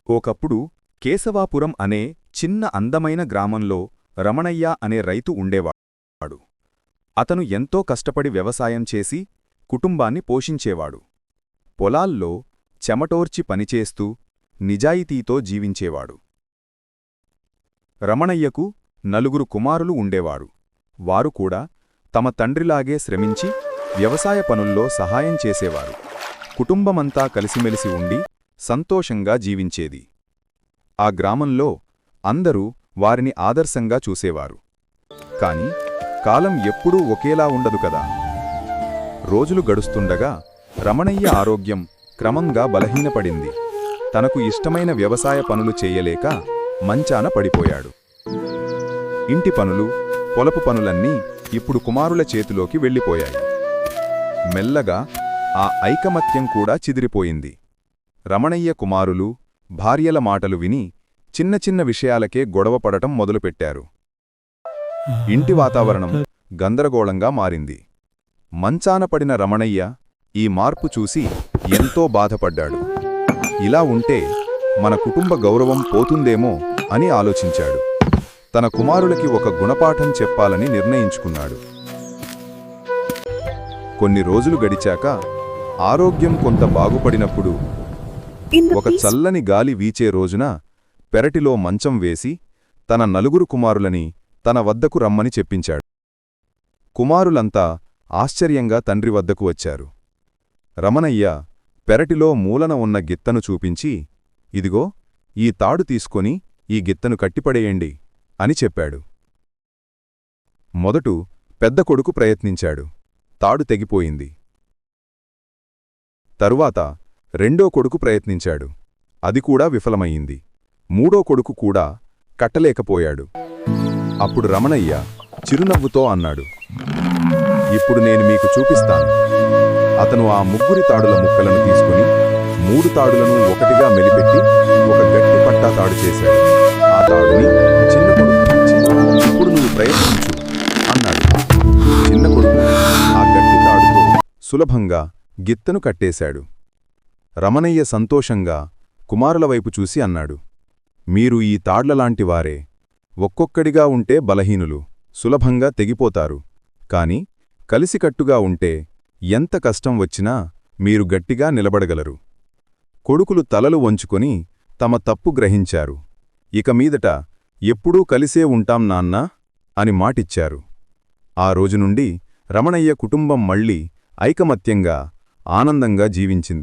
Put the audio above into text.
ఒకప్పుడు కేశవాపురం అనే చిన్న అందమైన గ్రామంలో రమణయ్య అనే రైతు ఉండేవాడు. అతను ఎంతో కష్టపడి వ్యవసాయం చేసి కుటుంబాన్ని పోషించేవాడు. పొలాల్లో చెమటోర్చి పనిచేస్తూ నిజాయితీతో జీవించేవాడు. రమణయ్యకు నలుగురు కుమారులు ఉండేవారు. వారు కూడా తమ తండ్రిలాగే శ్రమించి వ్యవసాయ పనుల్లో సహాయం చేసేవారు. కుటుంబమంతా కలిసిమెలిసి ఉండి సంతోషంగా జీవించేది. ఆ గ్రామంలో అందరూ వారిని ఆదర్శంగా చూసేవారు. కాని కాలం ఎప్పుడూ ఒకేలా ఉండదు కదా. రోజులు గడుస్తుండగా రమణయ్య ఆరోగ్యం క్రమంగా బలహీనపడింది. తనకు ఇష్టమైన వ్యవసాయ పనులు చేయలేక మంచాన పడిపోయాడు. ఇంటి పనులు, పొలపు పనులన్నీ ఇప్పుడు కుమారుల చేతిలోకి వెళ్ళిపోయాయి. మెల్లగా ఆ ఐకమత్యం కూడా చిదిరిపోయింది. రమణయ్య కుమారులు, భార్యల మాటలు విని చిన్న చిన్న విషయాలకే గొడవపడటం మొదలుపెట్టారు. ఇంటి వాతావరణం గందరగోళంగా మారింది. మంచాన పడిన రమణయ్య ఈ మార్పు చూసి ఎంతో బాధపడ్డాడు. ఇలా ఉంటే మన కుటుంబ గౌరవం పోతుందేమో అని ఆలోచించాడు. తన కుమారులకి ఒక గుణపాఠం చెప్పాలని నిర్ణయించుకున్నాడు. కొన్ని రోజులు గడిచాక ఆరోగ్యం కొంత బాగుపడినప్పుడు ఒక చల్లని గాలి వీచే రోజున పెరటిలో మంచం వేసి తన నలుగురు కుమారులని తన వద్దకు రమ్మని చెప్పించాడు. కుమారులంతా ఆశ్చర్యంగా తండ్రి వద్దకు వచ్చారు. రమణయ్య పెరటిలో మూలన ఉన్న గిత్తను చూపించి, ఇదిగో ఈ తాడు తీసుకొని ఈ గిత్తను కట్టిపడేయండి అని చెప్పాడు. మొదటు పెద్ద కొడుకు ప్రయత్నించాడు. తాడు తెగిపోయింది. తరువాత రెండో కొడుకు ప్రయత్నించాడు. అది కూడా విఫలమయ్యింది. మూడో కొడుకు కూడా కట్టలేకపోయాడు. అప్పుడు రమణయ్య చిరునవ్వుతో అన్నాడు, ఇప్పుడు నేను మీకు చూపిస్తాను. అతను ఆ ముగ్గురి తాడుల ముక్కలను తీసుకుని 3 తాడులను ఒకటిగా మెలిపెట్టి ఒక గట్టి పట్టా తాడు చేశాడు. ఆ తాడుని చిన్న కొడుకు ఇప్పుడు నువ్వు ప్రయత్నించు అన్నాడు. చిన్న కొడుకు ఆ గట్టి తాడుతో సులభంగా గిత్తను కట్టేశాడు. రమణయ్య సంతోషంగా కుమారుల వైపు చూసి అన్నాడు, మీరు ఈ తాడ్లలాంటివారే. ఒక్కొక్కడిగా ఉంటే బలహీనులు, సులభంగా తెగిపోతారు. కాని కలిసికట్టుగా ఉంటే ఎంత కష్టం వచ్చినా మీరు గట్టిగా నిలబడగలరు. కొడుకులు తలలు వంచుకొని తమ తప్పు గ్రహించారు. ఇక మీదట ఎప్పుడూ కలిసే ఉంటాం నాన్నా అని మాటిచ్చారు. ఆ రోజునుండి రమణయ్య కుటుంబం మళ్లీ ఐకమత్యంగా ఆనందంగా జీవించింది.